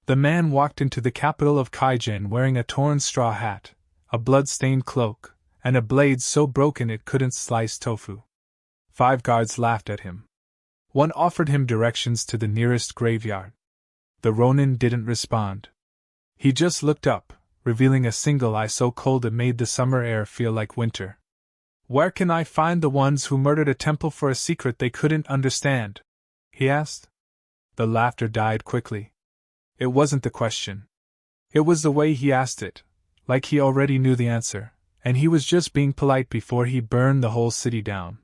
The man walked into the capital of Kaijin wearing a torn straw hat, a blood-stained cloak, and a blade so broken it couldn't slice tofu. 5 guards laughed at him. One offered him directions to the nearest graveyard. The Ronin didn't respond. He just looked up, revealing a single eye so cold it made the summer air feel like winter. "Where can I find the ones who murdered a temple for a secret they couldn't understand?" he asked. The laughter died quickly. It wasn't the question. It was the way he asked it, like he already knew the answer, and he was just being polite before he burned the whole city down.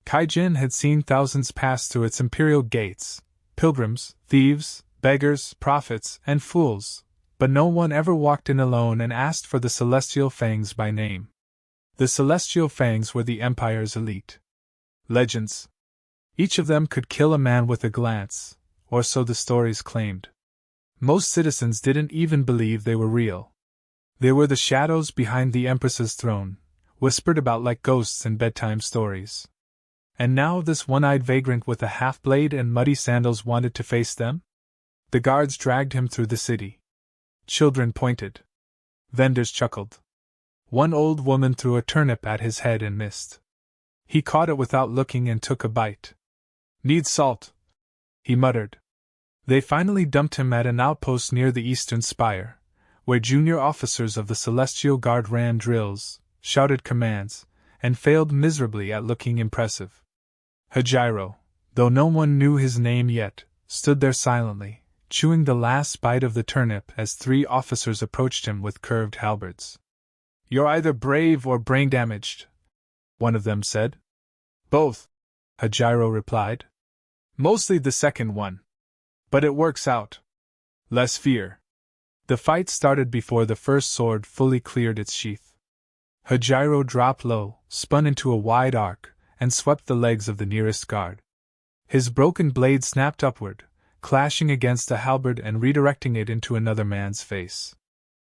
Kaijin had seen thousands pass through its imperial gates, pilgrims, thieves, beggars, prophets, and fools, but no one ever walked in alone and asked for the Celestial Fangs by name. The Celestial Fangs were the Empire's elite. Legends. Each of them could kill a man with a glance, or so the stories claimed. Most citizens didn't even believe they were real. They were the shadows behind the Empress's throne, whispered about like ghosts in bedtime stories. And now this one-eyed vagrant with a half-blade and muddy sandals wanted to face them? The guards dragged him through the city. Children pointed. Vendors chuckled. One old woman threw a turnip at his head and missed. He caught it without looking and took a bite. "Need salt," he muttered. They finally dumped him at an outpost near the eastern spire, where junior officers of the Celestial Guard ran drills, shouted commands, and failed miserably at looking impressive. Hajiro, though no one knew his name yet, stood there silently, chewing the last bite of the turnip as 3 officers approached him with curved halberds. "You're either brave or brain-damaged," one of them said. "Both," Hajiro replied. "Mostly the second one. But it works out. Less fear." The fight started before the first sword fully cleared its sheath. Hajiro dropped low, spun into a wide arc, and swept the legs of the nearest guard. His broken blade snapped upward, clashing against a halberd and redirecting it into another man's face.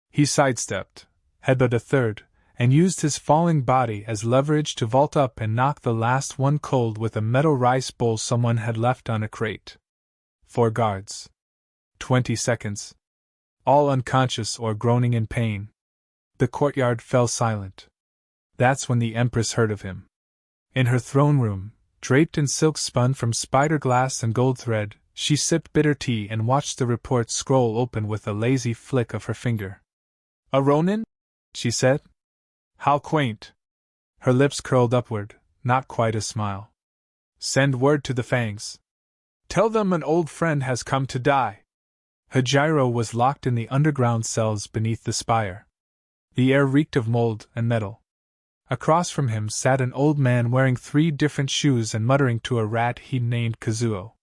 He sidestepped, headbutted a third, and used his falling body as leverage to vault up and knock the last one cold with a metal rice bowl someone had left on a crate. 4 guards. 20 seconds. All unconscious or groaning in pain. The courtyard fell silent. That's when the Empress heard of him. In her throne room, draped in silk spun from spider glass and gold thread, she sipped bitter tea and watched the report scroll open with a lazy flick of her finger. "A Ronin?" she said. "How quaint." Her lips curled upward, not quite a smile. "Send word to the Fangs. Tell them an old friend has come to die." Hajiro was locked in the underground cells beneath the spire. The air reeked of mold and metal. Across from him sat an old man wearing 3 different shoes and muttering to a rat he'd named Kazuo.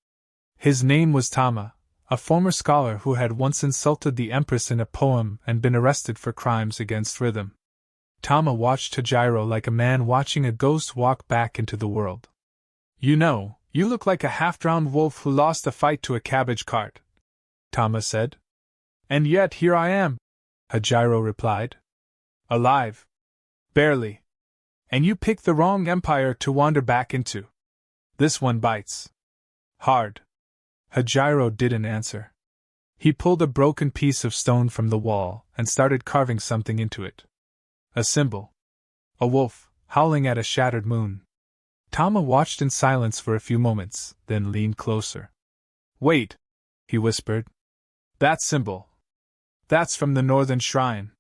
His name was Tama, a former scholar who had once insulted the Empress in a poem and been arrested for crimes against rhythm. Tama watched Hajiro like a man watching a ghost walk back into the world. "You know, you look like a half-drowned wolf who lost a fight to a cabbage cart," Tama said. "And yet here I am," Hajiro replied. "Alive. Barely. And you picked the wrong empire to wander back into. This one bites. Hard." Hajiro didn't answer. He pulled a broken piece of stone from the wall and started carving something into it. A symbol. A wolf, howling at a shattered moon. Tama watched in silence for a few moments, then leaned closer. "Wait," he whispered. "That symbol. That's from the Northern Shrine.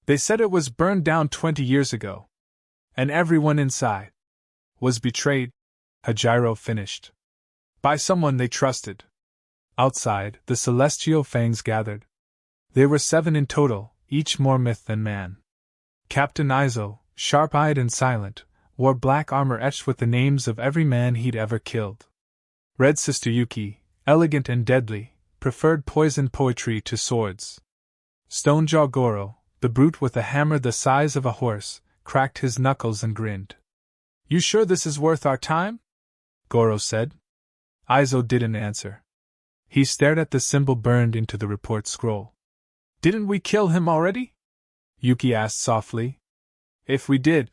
They said it was burned down 20 years ago. And everyone inside was betrayed," Hajiro finished. "By someone they trusted." Outside, the Celestial Fangs gathered. There were 7 in total, each more myth than man. Captain Aizo, sharp-eyed and silent, wore black armor etched with the names of every man he'd ever killed. Red Sister Yuki, elegant and deadly, preferred poison poetry to swords. Stonejaw Goro, the brute with a hammer the size of a horse, cracked his knuckles and grinned. "You sure this is worth our time?" Goro said. Aizo didn't answer. He stared at the symbol burned into the report scroll. "Didn't we kill him already?" Yuki asked softly. "If we did,"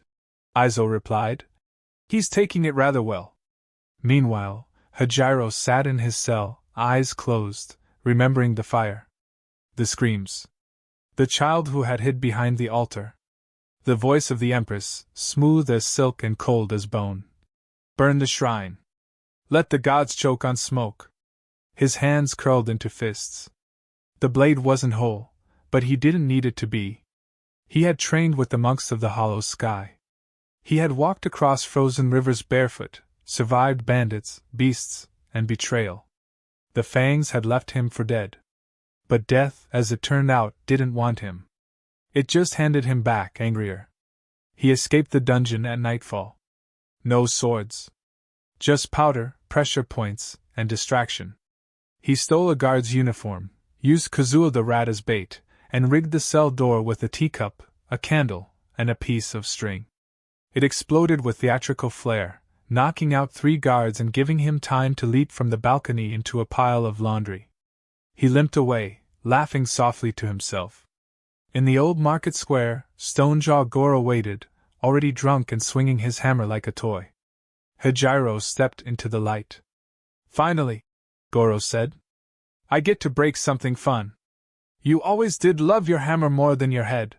Aizo replied, "he's taking it rather well." Meanwhile, Hajiro sat in his cell, eyes closed, remembering the fire. The screams. The child who had hid behind the altar. The voice of the Empress, smooth as silk and cold as bone. Burn the shrine. Let the gods choke on smoke. His hands curled into fists. The blade wasn't whole, but he didn't need it to be. He had trained with the monks of the hollow sky. He had walked across frozen rivers barefoot, survived bandits, beasts, and betrayal. The fangs had left him for dead. But death, as it turned out, didn't want him. It just handed him back angrier. He escaped the dungeon at nightfall. No swords. Just powder, pressure points, and distraction. He stole a guard's uniform, used Kazuo the rat as bait, and rigged the cell door with a teacup, a candle, and a piece of string. It exploded with theatrical flair, knocking out 3 guards and giving him time to leap from the balcony into a pile of laundry. He limped away, laughing softly to himself. In the old market square, Stonejaw Goro waited, already drunk and swinging his hammer like a toy. Hajiro stepped into the light. Finally, Goro said. I get to break something fun. You always did love your hammer more than your head,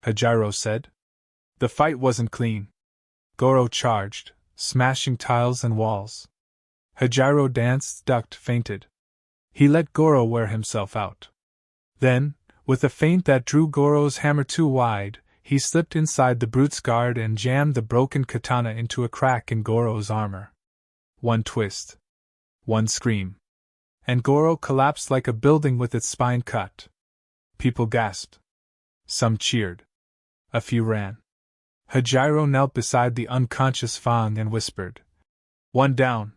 Hajiro said. The fight wasn't clean. Goro charged, smashing tiles and walls. Hajiro danced, ducked, feinted. He let Goro wear himself out. Then, with a feint that drew Goro's hammer too wide, he slipped inside the brute's guard and jammed the broken katana into a crack in Goro's armor. One twist. One scream. And Goro collapsed like a building with its spine cut. People gasped. Some cheered. A few ran. Hajiro knelt beside the unconscious Fang and whispered, "One down."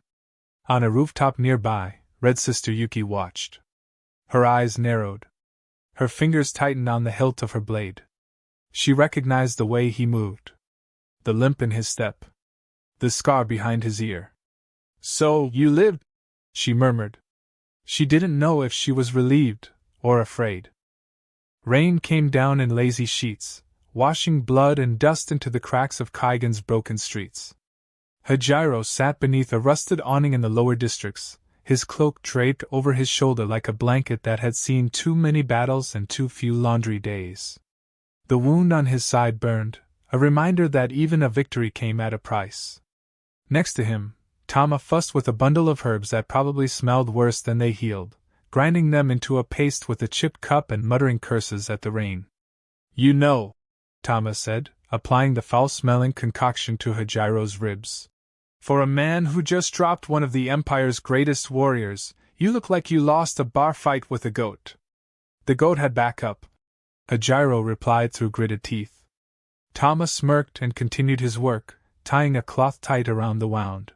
On a rooftop nearby, Red Sister Yuki watched. Her eyes narrowed. Her fingers tightened on the hilt of her blade. She recognized the way he moved. The limp in his step. The scar behind his ear. "So, you lived?" she murmured. She didn't know if she was relieved or afraid. Rain came down in lazy sheets, washing blood and dust into the cracks of Kaigan's broken streets. Hajiro sat beneath a rusted awning in the lower districts, his cloak draped over his shoulder like a blanket that had seen too many battles and too few laundry days. The wound on his side burned, a reminder that even a victory came at a price. Next to him, Tama fussed with a bundle of herbs that probably smelled worse than they healed, grinding them into a paste with a chipped cup and muttering curses at the rain. "You know," Tama said, applying the foul-smelling concoction to Hajiro's ribs. "For a man who just dropped one of the Empire's greatest warriors, you look like you lost a bar fight with a goat." "The goat had backup," Hajiro replied through gritted teeth. Tama smirked and continued his work, tying a cloth tight around the wound.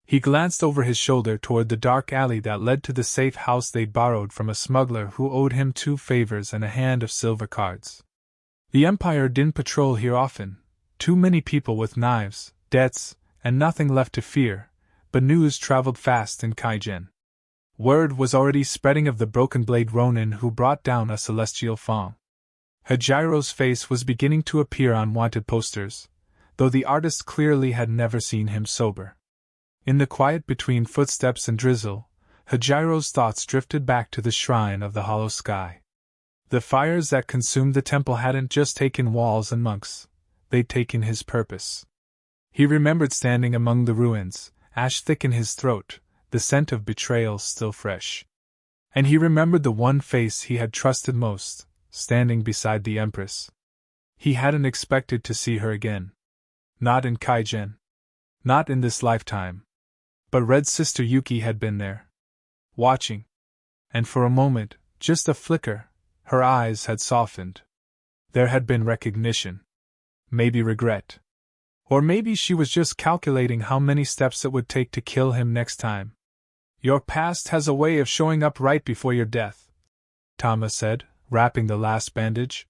He glanced over his shoulder toward the dark alley that led to the safe house they'd borrowed from a smuggler who owed him 2 favors and a hand of silver cards. The Empire didn't patrol here often, too many people with knives, debts, and nothing left to fear, but news traveled fast in Kaigen. Word was already spreading of the broken blade Ronin who brought down a celestial Fang. Hajiro's face was beginning to appear on wanted posters, though the artist clearly had never seen him sober. In the quiet between footsteps and drizzle, Hajiro's thoughts drifted back to the shrine of the hollow sky. The fires that consumed the temple hadn't just taken walls and monks, they'd taken his purpose. He remembered standing among the ruins, ash thick in his throat, the scent of betrayal still fresh. And he remembered the one face he had trusted most, standing beside the Empress. He hadn't expected to see her again. Not in Kaigen. Not in this lifetime. But Red Sister Yuki had been there. Watching. And for a moment, just a flicker, her eyes had softened. There had been recognition. Maybe regret. Or maybe she was just calculating how many steps it would take to kill him next time. "Your past has a way of showing up right before your death," Tama said, wrapping the last bandage.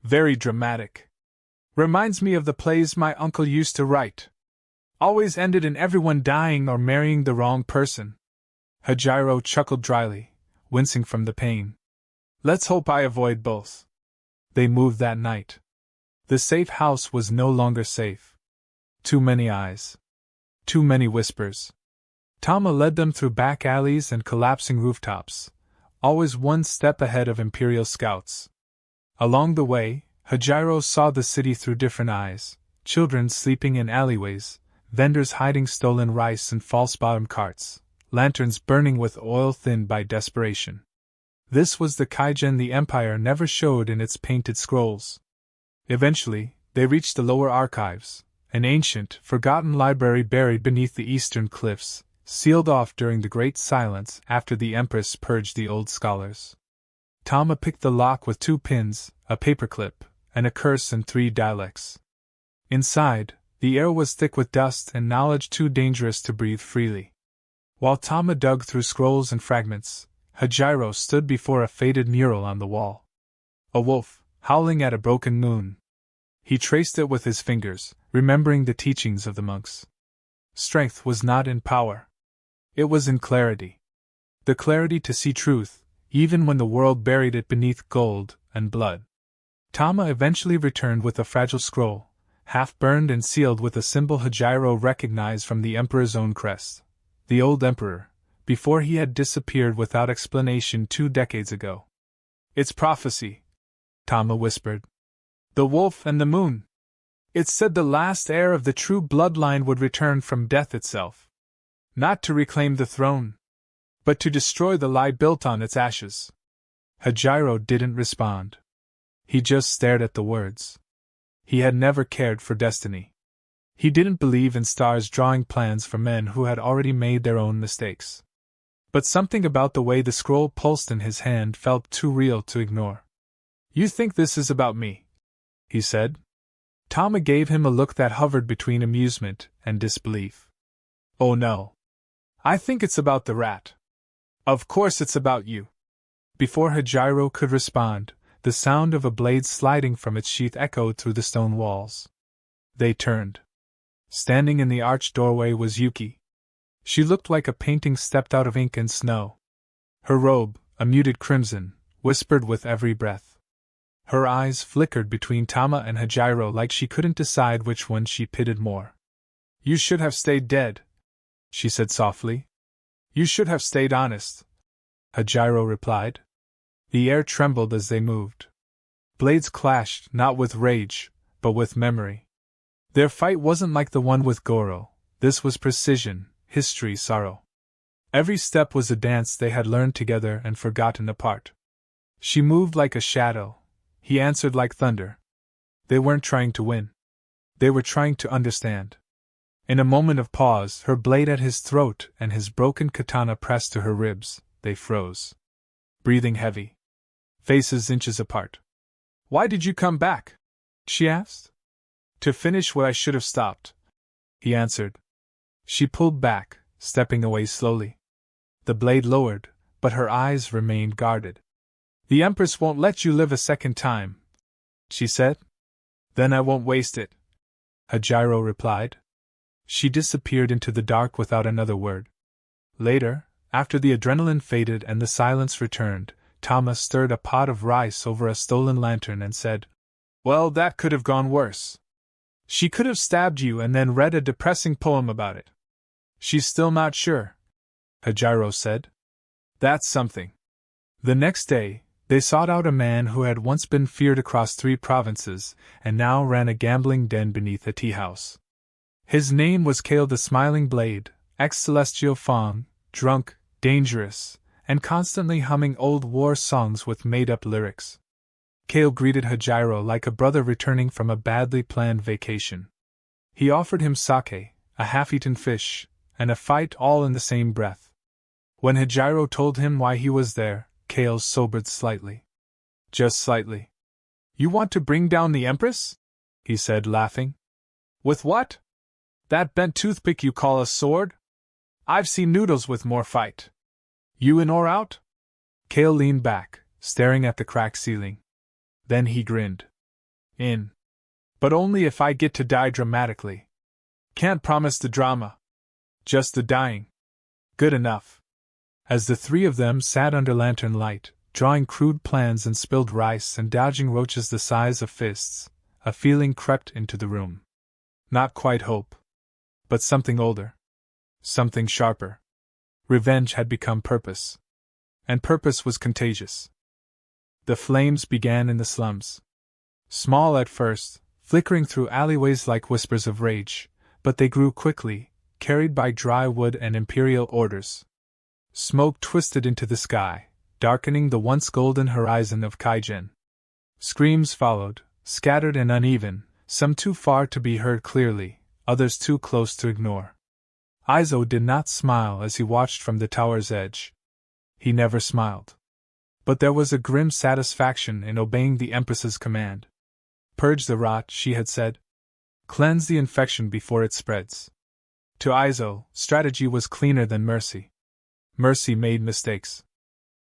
"Very dramatic. Reminds me of the plays my uncle used to write. Always ended in everyone dying or marrying the wrong person." Hajiro chuckled dryly, wincing from the pain. "Let's hope I avoid both." They moved that night. The safe house was no longer safe. Too many eyes. Too many whispers. Tama led them through back alleys and collapsing rooftops, always one step ahead of Imperial scouts. Along the way, Hajiro saw the city through different eyes: children sleeping in alleyways, vendors hiding stolen rice in false-bottom carts, lanterns burning with oil thinned by desperation. This was the Kaigen the Empire never showed in its painted scrolls. Eventually, they reached the lower archives, an ancient, forgotten library buried beneath the eastern cliffs, sealed off during the Great Silence after the Empress purged the old scholars. Tama picked the lock with 2 pins, a paperclip, and a curse in 3 dialects. Inside, the air was thick with dust and knowledge too dangerous to breathe freely. While Tama dug through scrolls and fragments, Hajiro stood before a faded mural on the wall. A wolf, howling at a broken moon. He traced it with his fingers, remembering the teachings of the monks. Strength was not in power. It was in clarity. The clarity to see truth, even when the world buried it beneath gold and blood. Tama eventually returned with a fragile scroll, half burned and sealed with a symbol Hajiro recognized from the Emperor's own crest. The old Emperor, before he had disappeared without explanation 2 decades ago. "It's prophecy," Tama whispered. "The wolf and the moon. It said the last heir of the true bloodline would return from death itself. Not to reclaim the throne, but to destroy the lie built on its ashes." Hajiro didn't respond. He just stared at the words. He had never cared for destiny. He didn't believe in stars drawing plans for men who had already made their own mistakes. But something about the way the scroll pulsed in his hand felt too real to ignore. "You think this is about me?" he said. Tama gave him a look that hovered between amusement and disbelief. "Oh no. I think it's about the rat. Of course it's about you." Before Hajiro could respond, the sound of a blade sliding from its sheath echoed through the stone walls. They turned. Standing in the arched doorway was Yuki. She looked like a painting stepped out of ink and snow. Her robe, a muted crimson, whispered with every breath. Her eyes flickered between Tama and Hajiro like she couldn't decide which one she pitied more. "You should have stayed dead," she said softly. "You should have stayed honest," Hajiro replied. The air trembled as they moved. Blades clashed, not with rage, but with memory. Their fight wasn't like the one with Goro. This was precision, history, sorrow. Every step was a dance they had learned together and forgotten apart. She moved like a shadow. He answered like thunder. They weren't trying to win. They were trying to understand. In a moment of pause, her blade at his throat and his broken katana pressed to her ribs, they froze. Breathing heavy. Faces inches apart. "Why did you come back?" she asked. "To finish what I should have stopped," he answered. She pulled back, stepping away slowly. The blade lowered, but her eyes remained guarded. "The Empress won't let you live a second time," she said. "Then I won't waste it," Hajiro replied. She disappeared into the dark without another word. Later, after the adrenaline faded and the silence returned, Tama stirred a pot of rice over a stolen lantern and said, "Well, that could have gone worse. She could have stabbed you and then read a depressing poem about it." "She's still not sure," Hajiro said. "That's something." The next day, they sought out a man who had once been feared across 3 provinces, and now ran a gambling den beneath a tea house. His name was Kale the Smiling Blade, ex-Celestial Fong, drunk, dangerous, and constantly humming old war songs with made-up lyrics. Kale greeted Hajiro like a brother returning from a badly planned vacation. He offered him sake, a half-eaten fish, and a fight all in the same breath. When Hajiro told him why he was there, Kale sobered slightly. "Just slightly." "You want to bring down the Empress?" he said, laughing. "With what? That bent toothpick you call a sword? I've seen noodles with more fight. You in or out?" Kale leaned back, staring at the cracked ceiling. Then he grinned. "In. But only if I get to die dramatically. Can't promise the drama. Just the dying. Good enough." As the 3 of them sat under lantern light, drawing crude plans and spilled rice and dodging roaches the size of fists, a feeling crept into the room. Not quite hope. But something older. Something sharper. Revenge had become purpose. and purpose was contagious. The flames began in the slums. Small at first, flickering through alleyways like whispers of rage, but they grew quickly, carried by dry wood and imperial orders. Smoke twisted into the sky, darkening the once golden horizon of Kaijin. Screams followed, scattered and uneven, some too far to be heard clearly, others too close to ignore. Aizo did not smile as he watched from the tower's edge. He never smiled. But there was a grim satisfaction in obeying the Empress's command. Purge the rot, she had said. Cleanse the infection before it spreads. To Aizo, strategy was cleaner than mercy. Mercy made mistakes.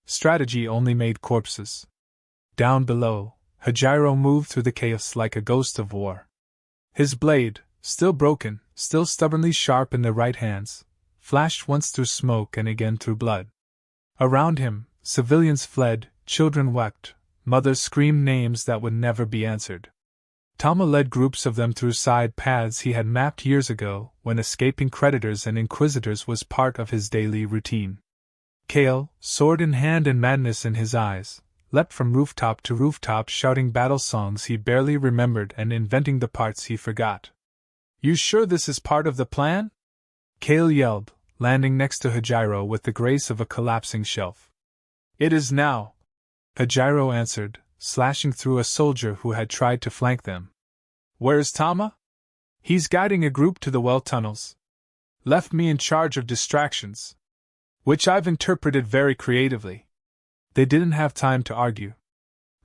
Strategy only made corpses. Down below, Hajiro moved through the chaos like a ghost of war. His blade, still broken, still stubbornly sharp in the right hands, flashed once through smoke and again through blood. Around him, civilians fled, children wept, mothers screamed names that would never be answered. Tama led groups of them through side paths he had mapped years ago when escaping creditors and inquisitors was part of his daily routine. Kale, sword in hand and madness in his eyes, leapt from rooftop to rooftop shouting battle songs he barely remembered and inventing the parts he forgot. You sure this is part of the plan? Kale yelled, landing next to Hajiro with the grace of a collapsing shelf. It is now, Hajiro answered, slashing through a soldier who had tried to flank them. Where's Tama? He's guiding a group to the well tunnels. Left me in charge of distractions. Which I've interpreted very creatively. They didn't have time to argue.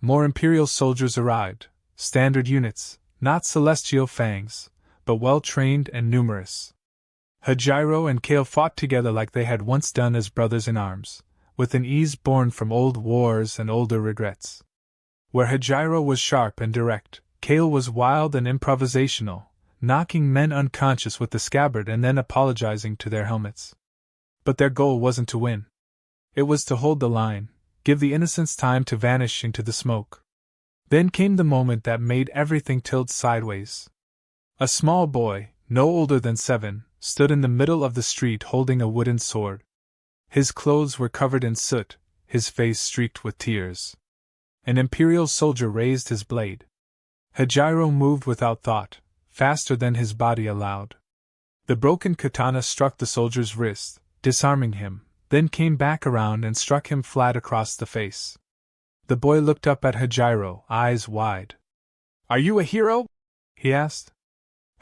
More Imperial soldiers arrived, standard units, not celestial fangs, but well-trained and numerous. Hajiro and Kale fought together like they had once done as brothers in arms, with an ease born from old wars and older regrets. Where Hajiro was sharp and direct, Kale was wild and improvisational, knocking men unconscious with the scabbard and then apologizing to their helmets. But their goal wasn't to win. It was to hold the line, give the innocents time to vanish into the smoke. Then came the moment that made everything tilt sideways. A small boy, no older than 7, stood in the middle of the street holding a wooden sword. His clothes were covered in soot, his face streaked with tears. An Imperial soldier raised his blade. Hajiro moved without thought, faster than his body allowed. The broken katana struck the soldier's wrist, disarming him, then came back around and struck him flat across the face. The boy looked up at Hajiro, eyes wide. Are you a hero? He asked.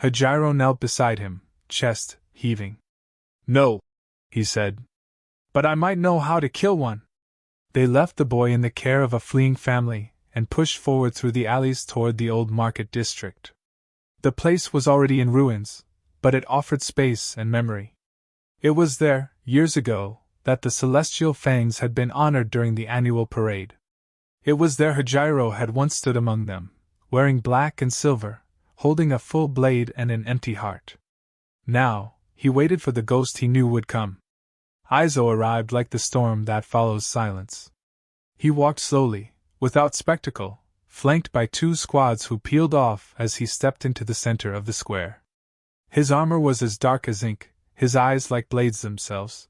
Hajiro knelt beside him, chest heaving. No, he said. But I might know how to kill one. They left the boy in the care of a fleeing family and pushed forward through the alleys toward the old market district. The place was already in ruins, but it offered space and memory. It was there, years ago, that the Celestial Fangs had been honored during the annual parade. It was there Hajiro had once stood among them, wearing black and silver, holding a full blade and an empty heart. Now, he waited for the ghost he knew would come. Aizo arrived like the storm that follows silence. He walked slowly, without spectacle, flanked by 2 squads who peeled off as he stepped into the center of the square. His armor was as dark as ink, his eyes like blades themselves.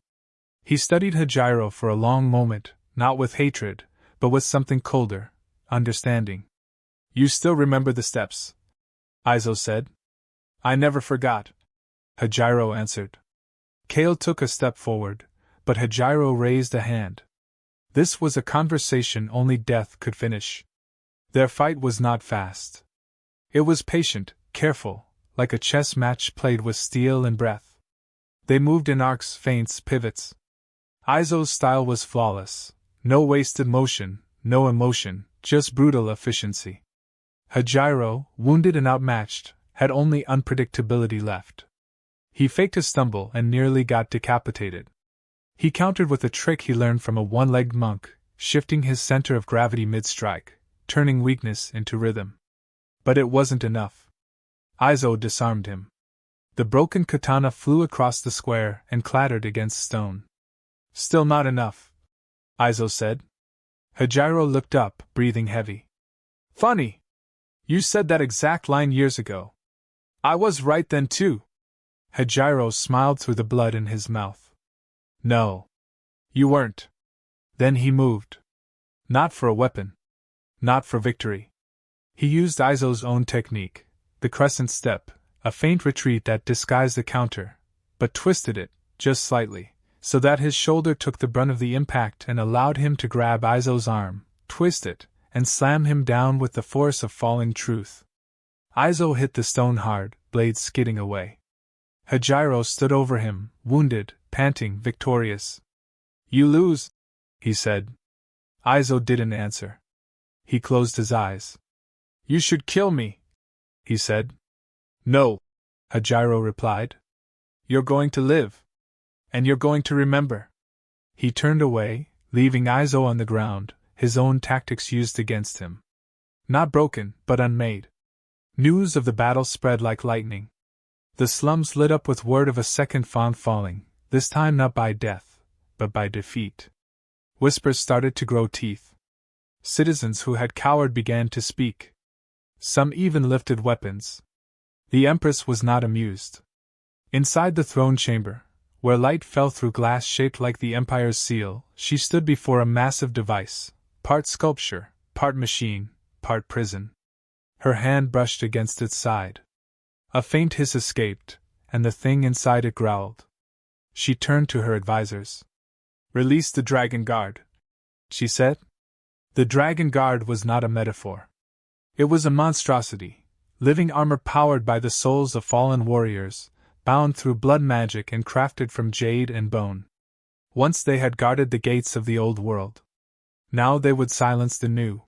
He studied Hajiro for a long moment, not with hatred, but with something colder, understanding. You still remember the steps? Aizo said. I never forgot, Hajiro answered. Kale took a step forward, but Hajiro raised a hand. This was a conversation only death could finish. Their fight was not fast. It was patient, careful, like a chess match played with steel and breath. They moved in arcs, feints, pivots. Aizo's style was flawless. No wasted motion, no emotion, just brutal efficiency. Hajiro, wounded and outmatched, had only unpredictability left. He faked a stumble and nearly got decapitated. He countered with a trick he learned from a one-legged monk, shifting his center of gravity mid-strike, turning weakness into rhythm. But it wasn't enough. Aizo disarmed him. The broken katana flew across the square and clattered against stone. Still not enough, Aizo said. Hajiro looked up, breathing heavy. Funny. You said that exact line years ago. I was right then too. Hajiro smiled through the blood in his mouth. No. You weren't. Then he moved. Not for a weapon. Not for victory. He used Aizo's own technique, the crescent step, a faint retreat that disguised the counter, but twisted it, just slightly, so that his shoulder took the brunt of the impact and allowed him to grab Aizo's arm, twist it, and slam him down with the force of falling truth. Aizo hit the stone hard, blades skidding away. Hajiro stood over him, wounded, panting, victorious. "You lose," he said. Aizo didn't answer. He closed his eyes. "You should kill me," he said. "No," Hajiro replied. "You're going to live. And you're going to remember." He turned away, leaving Aizo on the ground, his own tactics used against him. Not broken, but unmade. News of the battle spread like lightning. The slums lit up with word of a second Fawn falling, this time not by death, but by defeat. Whispers started to grow teeth. Citizens who had cowered began to speak. Some even lifted weapons. The Empress was not amused. Inside the throne chamber, where light fell through glass shaped like the Empire's seal, she stood before a massive device, part sculpture, part machine, part prison. Her hand brushed against its side. A faint hiss escaped, and the thing inside it growled. She turned to her advisors. "Release the Dragon Guard," she said. The Dragon Guard was not a metaphor. It was a monstrosity, living armor powered by the souls of fallen warriors, bound through blood magic and crafted from jade and bone. Once they had guarded the gates of the old world. Now they would silence the new.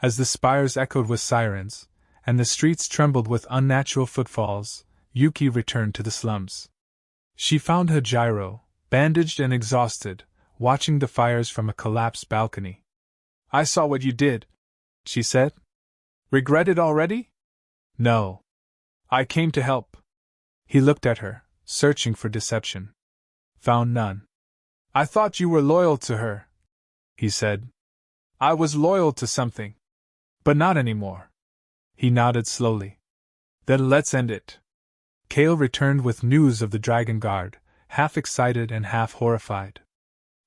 As the spires echoed with sirens, and the streets trembled with unnatural footfalls, Yuki returned to the slums. She found Hajiro, bandaged and exhausted, watching the fires from a collapsed balcony. "I saw what you did," she said. "Regret it already?" "No. I came to help." He looked at her, searching for deception. Found none. "I thought you were loyal to her," he said. "I was loyal to something. But not anymore." He nodded slowly. "Then let's end it." Kale returned with news of the Dragon Guard, half excited and half horrified.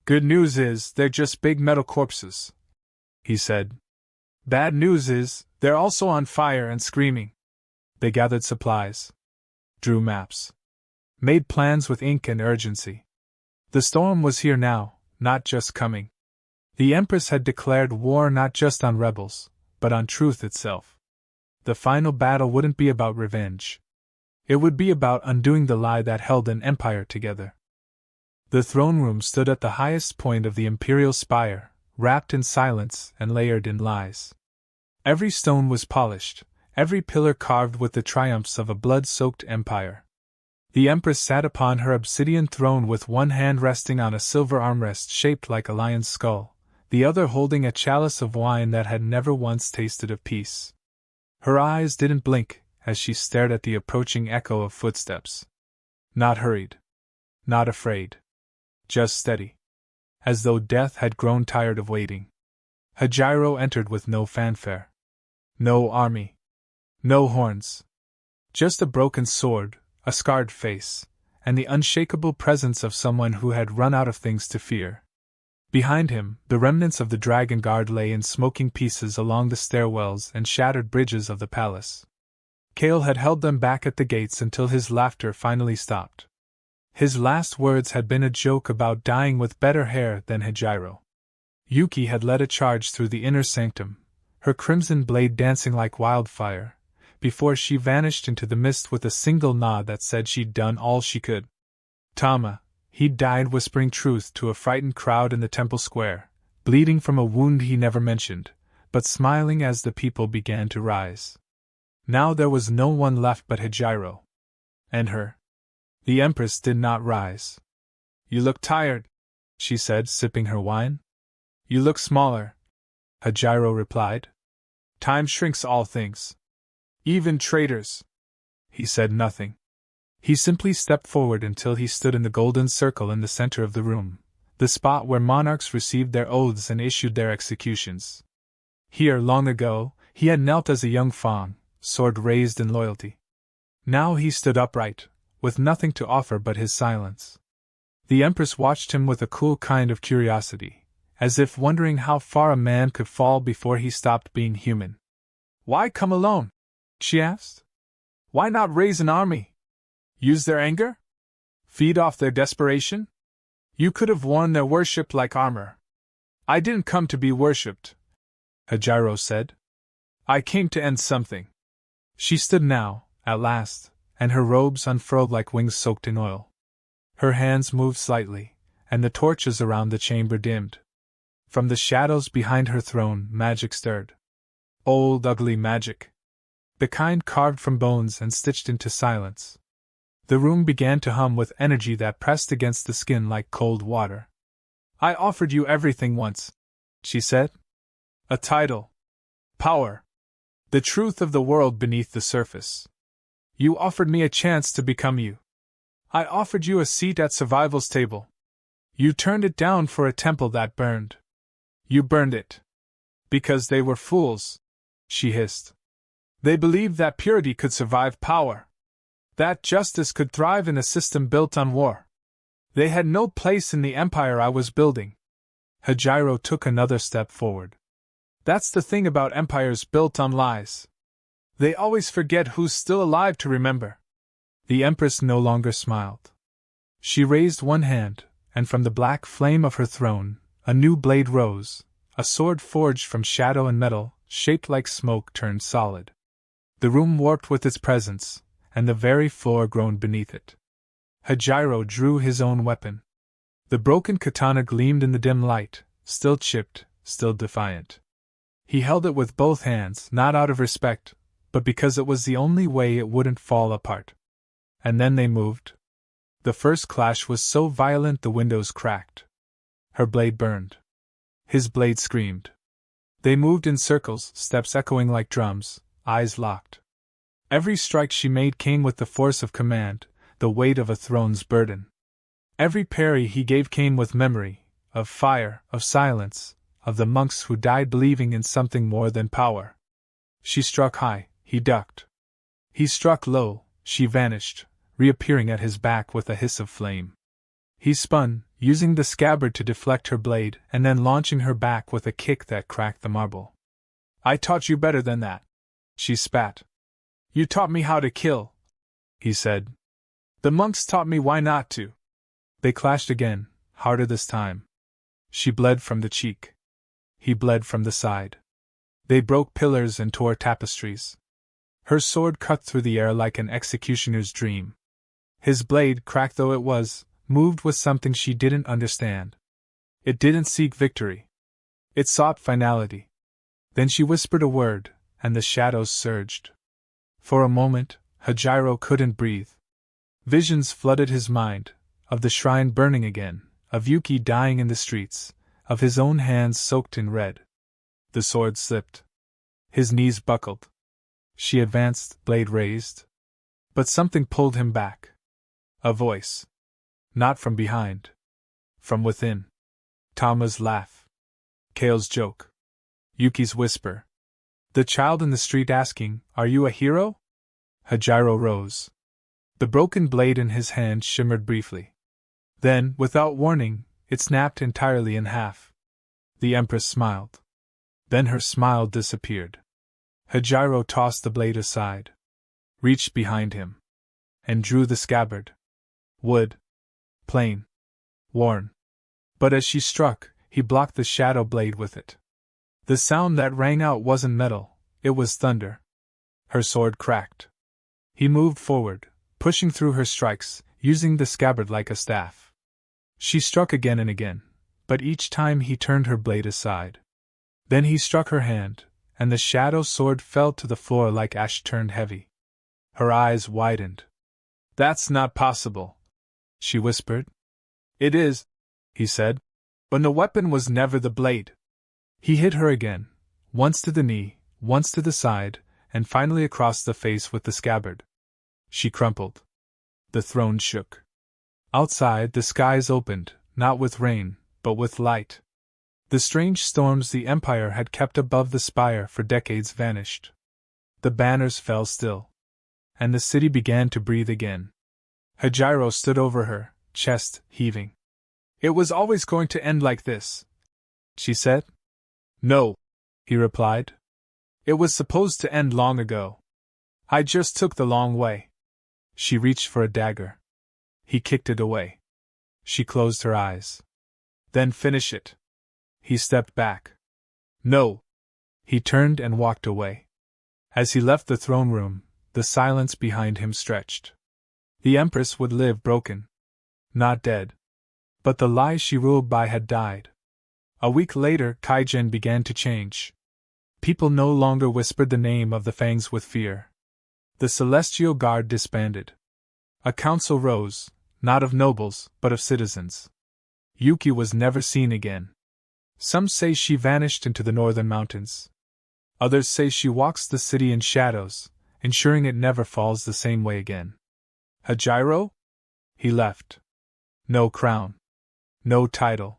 "Good news is, they're just big metal corpses," he said. "Bad news is, they're also on fire and screaming." They gathered supplies. Drew maps. Made plans with ink and urgency. The storm was here now, not just coming. The Empress had declared war not just on rebels, but on truth itself. The final battle wouldn't be about revenge. It would be about undoing the lie that held an empire together. The throne room stood at the highest point of the imperial spire, wrapped in silence and layered in lies. Every stone was polished, every pillar carved with the triumphs of a blood-soaked empire. The Empress sat upon her obsidian throne with one hand resting on a silver armrest shaped like a lion's skull, the other holding a chalice of wine that had never once tasted of peace. Her eyes didn't blink as she stared at the approaching echo of footsteps. Not hurried. Not afraid. Just steady. As though death had grown tired of waiting. Hajiro entered with no fanfare. No army. No horns. Just a broken sword, a scarred face, and the unshakable presence of someone who had run out of things to fear. Behind him, the remnants of the Dragon Guard lay in smoking pieces along the stairwells and shattered bridges of the palace. Kale had held them back at the gates until his laughter finally stopped. His last words had been a joke about dying with better hair than Hajiro. Yuki had led a charge through the inner sanctum, her crimson blade dancing like wildfire, before she vanished into the mist with a single nod that said she'd done all she could. Tama, he died whispering truth to a frightened crowd in the temple square, bleeding from a wound he never mentioned, but smiling as the people began to rise. Now there was no one left but Hajiro. And her. The Empress did not rise. "You look tired," she said, sipping her wine. "You look smaller," Hajiro replied. "Time shrinks all things. Even traitors." He said nothing. He simply stepped forward until he stood in the golden circle in the center of the room, the spot where monarchs received their oaths and issued their executions. Here, long ago, he had knelt as a young fawn, sword raised in loyalty. Now he stood upright, with nothing to offer but his silence. The Empress watched him with a cool kind of curiosity, as if wondering how far a man could fall before he stopped being human. "Why come alone?" she asked. "Why not raise an army? Use their anger? Feed off their desperation? You could have worn their worship like armor." "I didn't come to be worshipped," Hajiro said. "I came to end something." She stood now, at last, and her robes unfurled like wings soaked in oil. Her hands moved slightly, and the torches around the chamber dimmed. From the shadows behind her throne, magic stirred. Old, ugly magic. The kind carved from bones and stitched into silence. The room began to hum with energy that pressed against the skin like cold water. "I offered you everything once," she said. "A title. Power. The truth of the world beneath the surface. You offered me a chance to become you. I offered you a seat at survival's table. You turned it down for a temple that burned. You burned it. Because they were fools," she hissed. "They believed that purity could survive power. That justice could thrive in a system built on war. They had no place in the empire I was building." Hajiro took another step forward. "That's the thing about empires built on lies. They always forget who's still alive to remember." The Empress no longer smiled. She raised one hand, and from the black flame of her throne, a new blade rose, a sword forged from shadow and metal, shaped like smoke turned solid. The room warped with its presence, and the very floor groaned beneath it. Hajiro drew his own weapon. The broken katana gleamed in the dim light, still chipped, still defiant. He held it with both hands, not out of respect, but because it was the only way it wouldn't fall apart. And then they moved. The first clash was so violent the windows cracked. Her blade burned. His blade screamed. They moved in circles, steps echoing like drums, eyes locked. Every strike she made came with the force of command, the weight of a throne's burden. Every parry he gave came with memory, of fire, of silence, of the monks who died believing in something more than power. She struck high, he ducked. He struck low, she vanished, reappearing at his back with a hiss of flame. He spun, using the scabbard to deflect her blade and then launching her back with a kick that cracked the marble. "I taught you better than that," she spat. "You taught me how to kill," he said. "The monks taught me why not to." They clashed again, harder this time. She bled from the cheek. He bled from the side. They broke pillars and tore tapestries. Her sword cut through the air like an executioner's dream. His blade, cracked though it was, moved with something she didn't understand. It didn't seek victory. It sought finality. Then she whispered a word, and the shadows surged. For a moment, Hajiro couldn't breathe. Visions flooded his mind, of the shrine burning again, of Yuki dying in the streets, of his own hands soaked in red. The sword slipped. His knees buckled. She advanced, blade raised. But something pulled him back. A voice. Not from behind. From within. Tama's laugh. Kale's joke. Yuki's whisper. The child in the street asking, "Are you a hero?" Hajiro rose. The broken blade in his hand shimmered briefly. Then, without warning, it snapped entirely in half. The Empress smiled. Then her smile disappeared. Hajiro tossed the blade aside, reached behind him, and drew the scabbard. Wood. Plain. Worn. But as she struck, he blocked the shadow blade with it. The sound that rang out wasn't metal, it was thunder. Her sword cracked. He moved forward, pushing through her strikes, using the scabbard like a staff. She struck again and again, but each time he turned her blade aside. Then he struck her hand, and the shadow sword fell to the floor like ash turned heavy. Her eyes widened. "That's not possible," she whispered. "It is," he said. "But the weapon was never the blade." He hit her again, once to the knee, once to the side, and finally across the face with the scabbard. She crumpled. The throne shook. Outside, the skies opened, not with rain, but with light. The strange storms the Empire had kept above the spire for decades vanished. The banners fell still. And the city began to breathe again. Hajiro stood over her, chest heaving. "It was always going to end like this," she said. No, he replied. It was supposed to end long ago. I just took the long way. She reached for a dagger. He kicked it away. She closed her eyes. Then finish it. He stepped back. No. He turned and walked away. As he left the throne room, the silence behind him stretched. The Empress would live broken. Not dead. But the lie she ruled by had died. A week later, Kaijin began to change. People no longer whispered the name of the Fangs with fear. The Celestial Guard disbanded. A council rose, not of nobles, but of citizens. Yuki was never seen again. Some say she vanished into the northern mountains. Others say she walks the city in shadows, ensuring it never falls the same way again. Hajiro? He left. No crown. No title.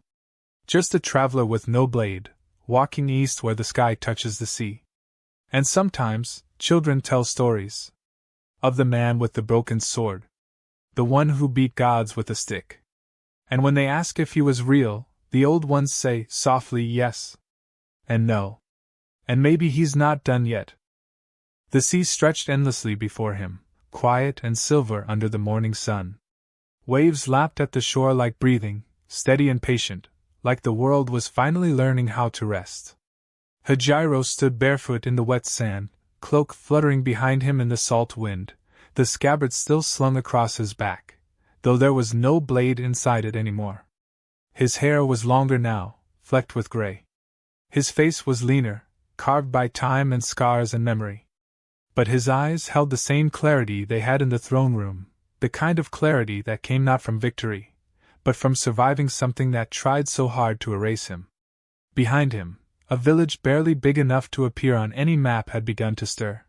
Just a traveler with no blade, walking east where the sky touches the sea. And sometimes, children tell stories. Of the man with the broken sword. The one who beat gods with a stick. And when they ask if he was real, the old ones say softly yes. And no. And maybe he's not done yet. The sea stretched endlessly before him, quiet and silver under the morning sun. Waves lapped at the shore like breathing, steady and patient, like the world was finally learning how to rest. Hajiro stood barefoot in the wet sand, cloak fluttering behind him in the salt wind, the scabbard still slung across his back, though there was no blade inside it anymore. His hair was longer now, flecked with gray. His face was leaner, carved by time and scars and memory. But his eyes held the same clarity they had in the throne room, the kind of clarity that came not from victory, but from surviving something that tried so hard to erase him. Behind him, a village barely big enough to appear on any map had begun to stir.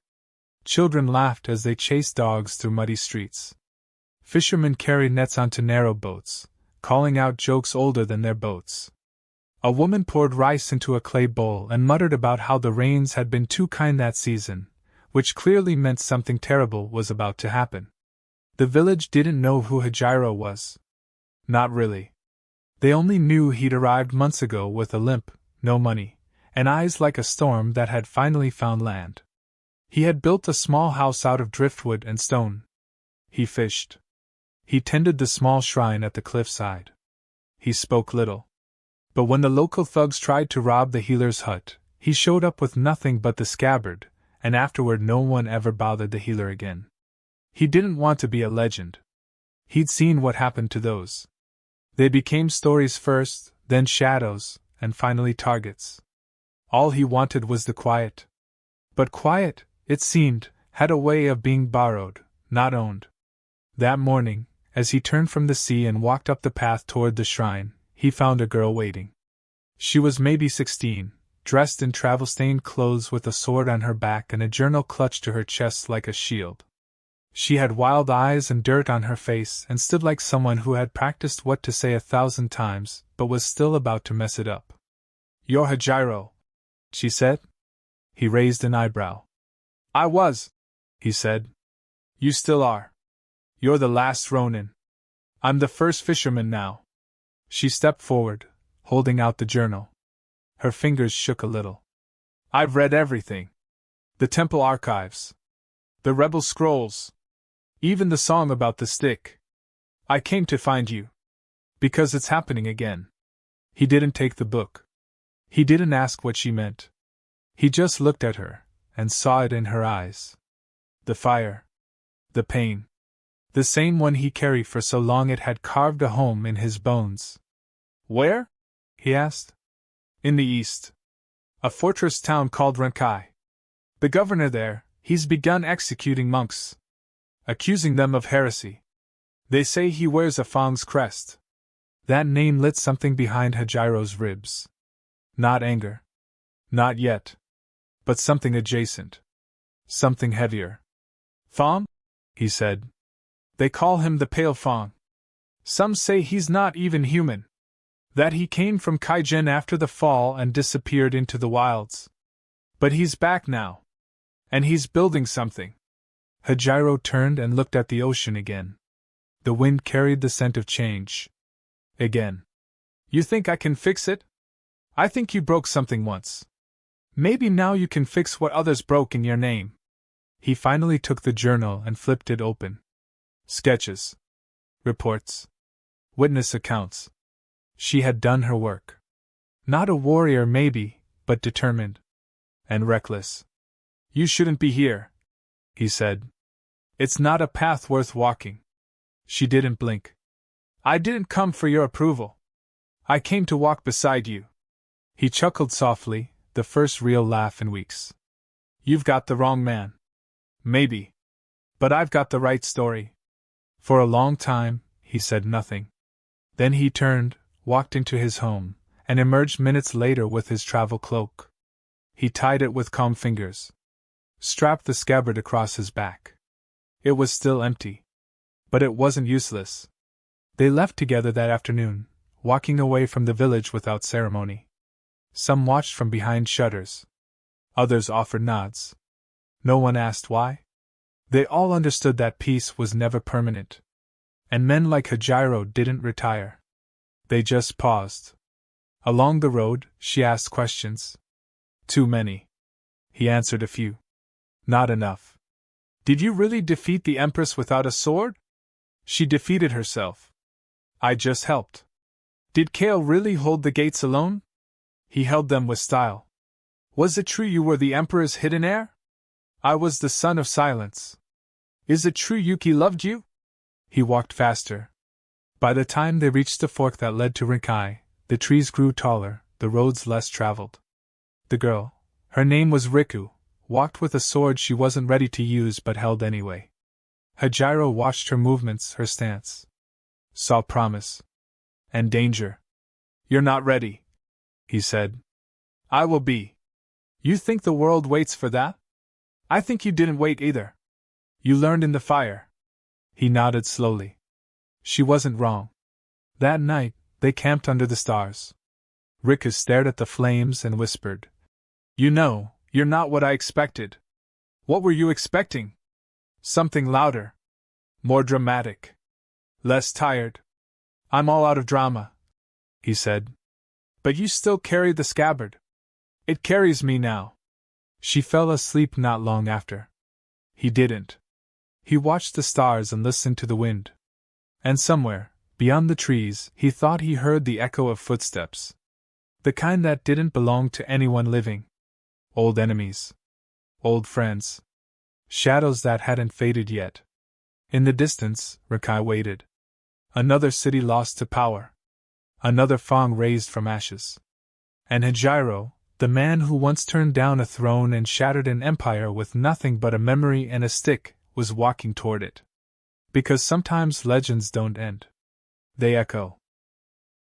Children laughed as they chased dogs through muddy streets. Fishermen carried nets onto narrow boats, calling out jokes older than their boats. A woman poured rice into a clay bowl and muttered about how the rains had been too kind that season, which clearly meant something terrible was about to happen. The village didn't know who Hajiro was. Not really. They only knew he'd arrived months ago with a limp, no money, and eyes like a storm that had finally found land. He had built a small house out of driftwood and stone. He fished. He tended the small shrine at the cliffside. He spoke little. But when the local thugs tried to rob the healer's hut, he showed up with nothing but the scabbard, and afterward no one ever bothered the healer again. He didn't want to be a legend. He'd seen what happened to those. They became stories first, then shadows, and finally targets. All he wanted was the quiet. But quiet, it seemed, had a way of being borrowed, not owned. That morning, as he turned from the sea and walked up the path toward the shrine, he found a girl waiting. She was maybe 16, dressed in travel-stained clothes with a sword on her back and a journal clutched to her chest like a shield. She had wild eyes and dirt on her face and stood like someone who had practiced what to say 1,000 times, but was still about to mess it up. "You're Hajiro," she said. He raised an eyebrow. "I was," he said. "You still are. You're the last Ronin. I'm the first fisherman now." She stepped forward, holding out the journal. Her fingers shook a little. "I've read everything. The temple archives. The rebel scrolls. Even the song about the stick. I came to find you. Because it's happening again." He didn't take the book. He didn't ask what she meant. He just looked at her, and saw it in her eyes. The fire. The pain. The same one he carried for so long it had carved a home in his bones. "Where?" he asked. "In the east. A fortress town called Renkai. The governor there, he's begun executing monks. Accusing them of heresy. They say he wears a Fang's crest." That name lit something behind Hajiro's ribs. Not anger. Not yet. But something adjacent. Something heavier. "Fang?" he said. "They call him the Pale Fang. Some say he's not even human. That he came from Kaijin after the fall and disappeared into the wilds. But he's back now. And he's building something." Hajiro turned and looked at the ocean again. The wind carried the scent of change. Again. "You think I can fix it?" I think you broke something once. Maybe now you can fix what others broke in your name. He finally took the journal and flipped it open. Sketches. Reports. Witness accounts. She had done her work. Not a warrior, maybe, but determined. And reckless. You shouldn't be here, he said. It's not a path worth walking. She didn't blink. I didn't come for your approval. I came to walk beside you. He chuckled softly, the first real laugh in weeks. You've got the wrong man. Maybe. But I've got the right story. For a long time, he said nothing. Then he turned, walked into his home, and emerged minutes later with his travel cloak. He tied it with calm fingers. Strapped the scabbard across his back. It was still empty. But it wasn't useless. They left together that afternoon, walking away from the village without ceremony. Some watched from behind shutters. Others offered nods. No one asked why. They all understood that peace was never permanent. And men like Hajiro didn't retire. They just paused. Along the road, she asked questions. Too many. He answered a few. Not enough. Did you really defeat the Empress without a sword? She defeated herself. I just helped. Did Kale really hold the gates alone? He held them with style. Was it true you were the Emperor's hidden heir? I was the son of silence. Is it true Yuki loved you? He walked faster. By the time they reached the fork that led to Rinkai, the trees grew taller, the roads less traveled. The girl, her name was Riku, walked with a sword she wasn't ready to use but held anyway. Hajiro watched her movements, her stance. Saw promise. And danger. You're not ready, he said. I will be. You think the world waits for that? I think you didn't wait either. You learned in the fire. He nodded slowly. She wasn't wrong. That night, they camped under the stars. Riku stared at the flames and whispered. You know, you're not what I expected. What were you expecting? Something louder. More dramatic. Less tired. I'm all out of drama, he said. But you still carry the scabbard. It carries me now. She fell asleep not long after. He didn't. He watched the stars and listened to the wind. And somewhere, beyond the trees, he thought he heard the echo of footsteps. The kind that didn't belong to anyone living. Old enemies. Old friends. Shadows that hadn't faded yet. In the distance, Rikai waited. Another city lost to power. Another Fong raised from ashes. And Hajiro, the man who once turned down a throne and shattered an empire with nothing but a memory and a stick, was walking toward it. Because sometimes legends don't end. They echo.